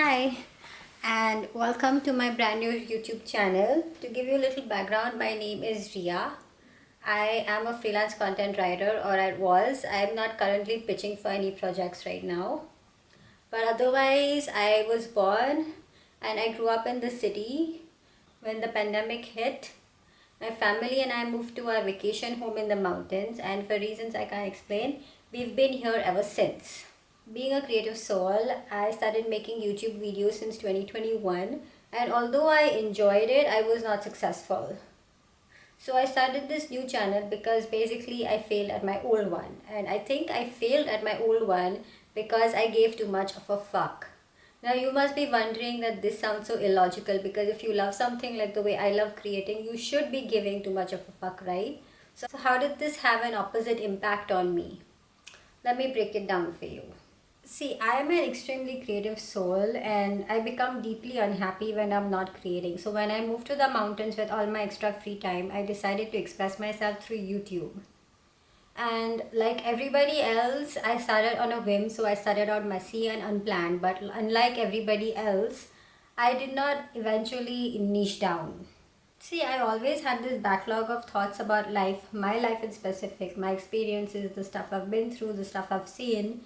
Hi and welcome to my brand new YouTube channel. To give you a little background, my name is Rhea. I am a freelance content writer, or I was. I am not currently pitching for any projects right now. But otherwise, I was born and I grew up in the city when the pandemic hit. My family and I moved to our vacation home in the mountains, and for reasons I can't explain, we've been here ever since. Being a creative soul, I started making YouTube videos since 2021, and although I enjoyed it, I was not successful. So I started this new channel because basically I failed at my old one, and I think I failed at my old one because I gave too much of a fuck. Now you must be wondering that this sounds so illogical, because if you love something like the way I love creating, you should be giving too much of a fuck, right? So how did this have an opposite impact on me? Let me break it down for you. See, I am an extremely creative soul and I become deeply unhappy when I'm not creating. So when I moved to the mountains with all my extra free time, I decided to express myself through YouTube. And like everybody else, I started on a whim, so I started out messy and unplanned. But unlike everybody else, I did not eventually niche down. See, I always had this backlog of thoughts about life, my life in specific, my experiences, the stuff I've been through, the stuff I've seen.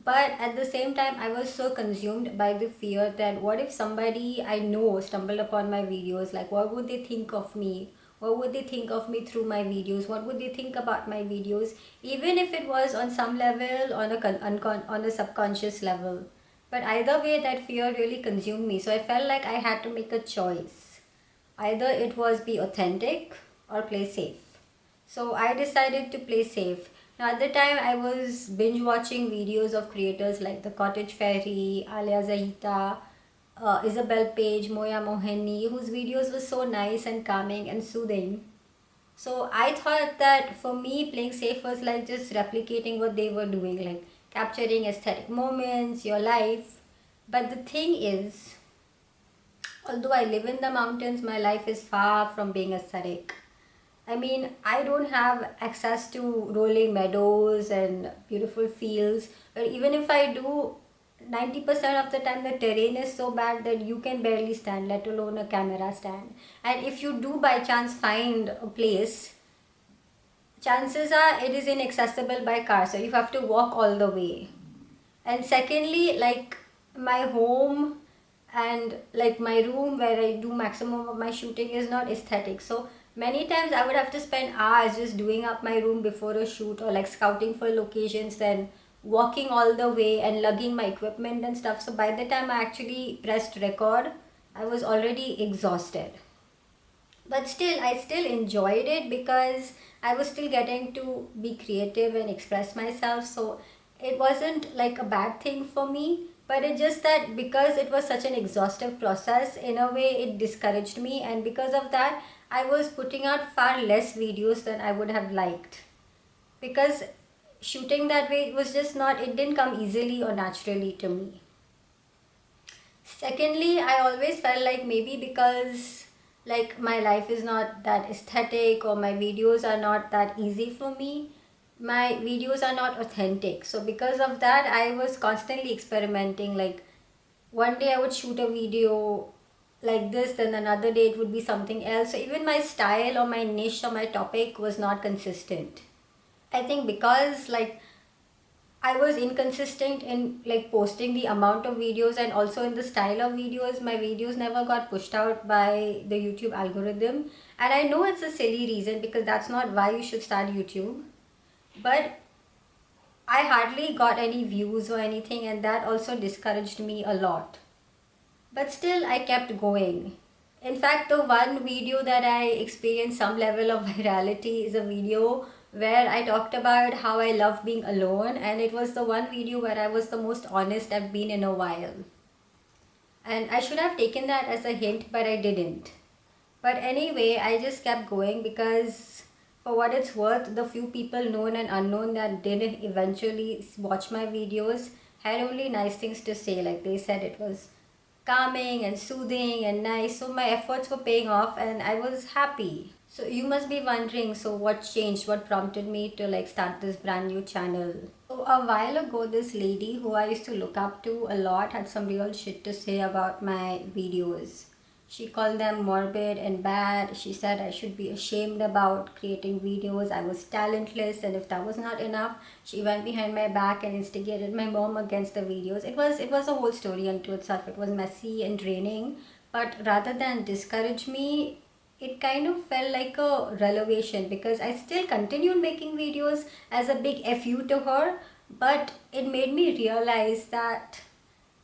But at the same time, I was so consumed by the fear that what if somebody I know stumbled upon my videos? Like, what would they think of me? What would they think of me through my videos? What would they think about my videos? Even if it was on some level, on a subconscious level. But either way, that fear really consumed me. So I felt like I had to make a choice. Either it was be authentic or play safe. So I decided to play safe. Now at the time I was binge watching videos of creators like The Cottage Fairy, Alia Zahita, Isabel Page, Moya Moheni, whose videos were so nice and calming and soothing. So I thought that for me, playing safe was like just replicating what they were doing, like capturing aesthetic moments, your life. But the thing is, although I live in the mountains, my life is far from being aesthetic. I mean, I don't have access to rolling meadows and beautiful fields, or even if I do, 90% of the time the terrain is so bad that you can barely stand, let alone a camera stand. And if you do by chance find a place, chances are it is inaccessible by car, so you have to walk all the way. And secondly, like my home and like my room where I do maximum of my shooting is not aesthetic. So many times I would have to spend hours just doing up my room before a shoot, or like scouting for locations, then walking all the way and lugging my equipment and stuff. So by the time I actually pressed record, I was already exhausted. But still, I still enjoyed it because I was still getting to be creative and express myself. So it wasn't like a bad thing for me, but it just that because it was such an exhaustive process, in a way it discouraged me, and because of that I was putting out far less videos than I would have liked, because shooting that way, it was just not, it didn't come easily or naturally to me. Secondly, I always felt like maybe because like my life is not that aesthetic, or my videos are not that easy for me, my videos are not authentic. So because of that, I was constantly experimenting. Like one day I would shoot a video like this, then another day it would be something else. So even my style or my niche or my topic was not consistent. I think because like I was inconsistent in like posting the amount of videos and also in the style of videos. My videos never got pushed out by the YouTube algorithm. And I know it's a silly reason, because that's not why you should start YouTube. But I hardly got any views or anything, and that also discouraged me a lot. But still, I kept going. In fact, the one video that I experienced some level of virality is a video where I talked about how I love being alone, and it was the one video where I was the most honest I've been in a while. And I should have taken that as a hint, but I didn't. But anyway, I just kept going because, for what it's worth, the few people known and unknown that did eventually watch my videos had only nice things to say. Like they said it was calming and soothing and nice. So my efforts were paying off and I was happy. So you must be wondering, so what changed? What prompted me to like start this brand new channel? So a while ago, this lady who I used to look up to a lot had some real shit to say about my videos. She called them morbid and bad. She said I should be ashamed about creating videos. I was talentless, and if that was not enough, she went behind my back and instigated my mom against the videos. It was a whole story unto itself. It was messy and draining, but rather than discourage me, it kind of felt like a revelation because I still continued making videos as a big FU to her, but it made me realize that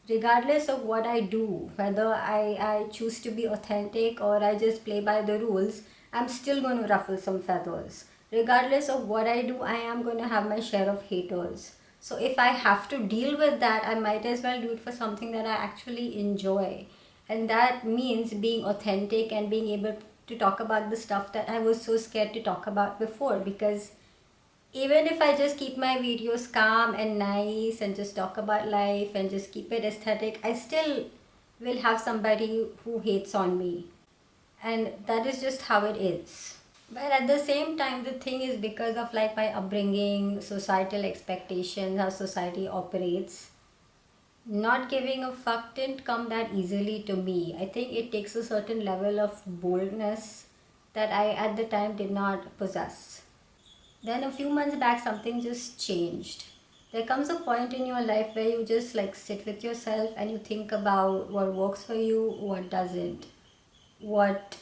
regardless of what I do, whether I choose to be authentic or I just play by the rules, I'm still going to ruffle some feathers. Regardless of what I do, I am going to have my share of haters. So if I have to deal with that, I might as well do it for something that I actually enjoy. And that means being authentic and being able to talk about the stuff that I was so scared to talk about before, because even if I just keep my videos calm and nice and just talk about life and just keep it aesthetic, I still will have somebody who hates on me. And that is just how it is. But at the same time, the thing is, because of like my upbringing, societal expectations, how society operates, not giving a fuck didn't come that easily to me. I think it takes a certain level of boldness that I at the time did not possess. Then a few months back, something just changed. There comes a point in your life where you just like sit with yourself and you think about what works for you, what doesn't, what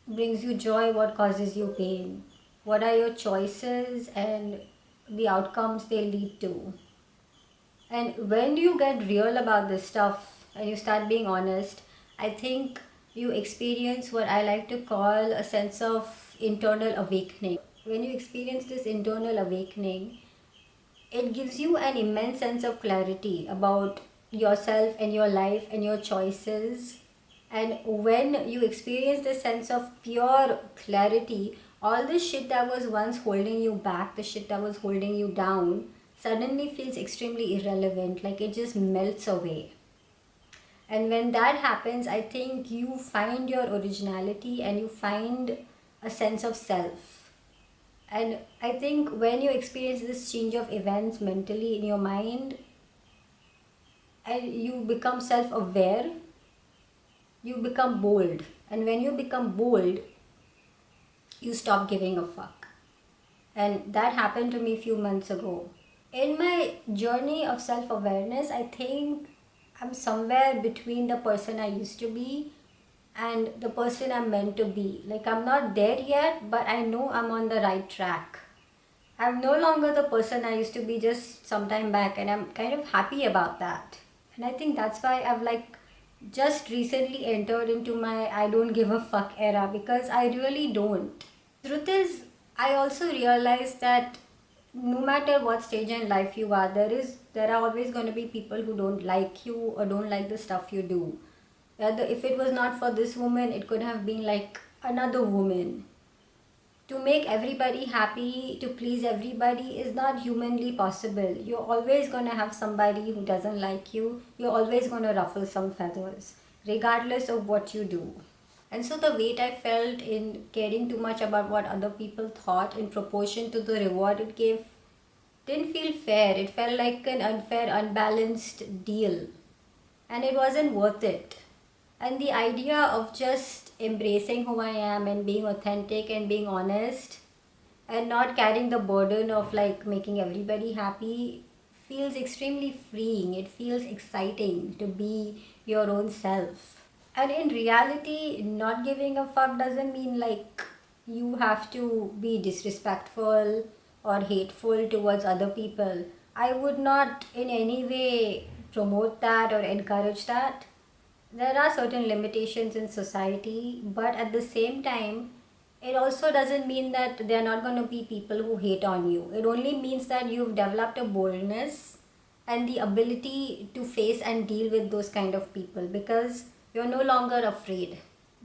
brings you joy, what causes you pain, what are your choices and the outcomes they lead to. And when you get real about this stuff and you start being honest, I think you experience what I like to call a sense of internal awakening. When you experience this internal awakening, it gives you an immense sense of clarity about yourself and your life and your choices. And when you experience this sense of pure clarity, all the shit that was once holding you back, the shit that was holding you down, suddenly feels extremely irrelevant, like it just melts away. And when that happens, I think you find your originality and you find a sense of self. And I think when you experience this change of events mentally in your mind and you become self aware, you become bold. And when you become bold, you stop giving a fuck. And that happened to me a few months ago. In my journey of self awareness, I think I'm somewhere between the person I used to be and the person I'm meant to be. Like, I'm not there yet, but I know I'm on the right track. I'm no longer the person I used to be just some time back, and I'm kind of happy about that. And I think that's why I've like just recently entered into my I don't give a fuck era, because I really don't. Truth is, I also realized that no matter what stage in life you are, there are always going to be people who don't like you or don't like the stuff you do. Whether if it was not for this woman, it could have been like another woman. To make everybody happy, to please everybody is not humanly possible. You're always going to have somebody who doesn't like you. You're always going to ruffle some feathers, regardless of what you do. And so the weight I felt in caring too much about what other people thought in proportion to the reward it gave didn't feel fair. It felt like an unfair, unbalanced deal. And it wasn't worth it. And the idea of just embracing who I am and being authentic and being honest and not carrying the burden of like making everybody happy feels extremely freeing. It feels exciting to be your own self. And in reality, not giving a fuck doesn't mean like you have to be disrespectful or hateful towards other people. I would not in any way promote that or encourage that. There are certain limitations in society, but at the same time, it also doesn't mean that there are not going to be people who hate on you. It only means that you've developed a boldness and the ability to face and deal with those kind of people because you're no longer afraid.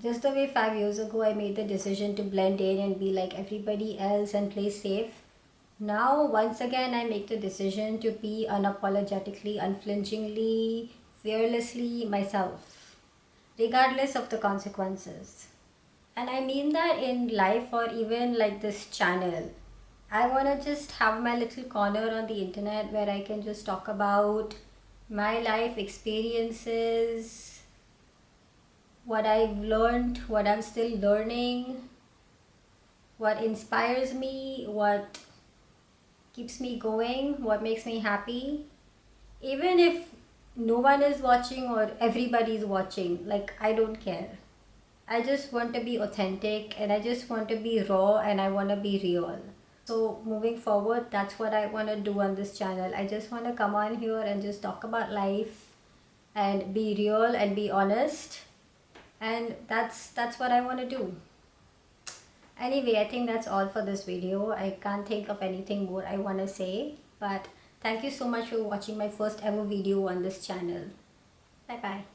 Just the way 5 years ago I made the decision to blend in and be like everybody else and play safe. Now, once again, I make the decision to be unapologetically, unflinchingly, fearlessly myself, regardless of the consequences. And I mean that in life or even like this channel. I want to just have my little corner on the internet where I can just talk about my life experiences, what I've learned, what I'm still learning, what inspires me, what keeps me going, what makes me happy. Even if no one is watching or everybody is watching, like, I don't care. I just want to be authentic and I just want to be raw and I want to be real. So moving forward, that's what I want to do on this channel. I just want to come on here and just talk about life and be real and be honest. And that's what I want to do. Anyway, I think that's all for this video. I can't think of anything more I want to say. But thank you so much for watching my first ever video on this channel. Bye bye.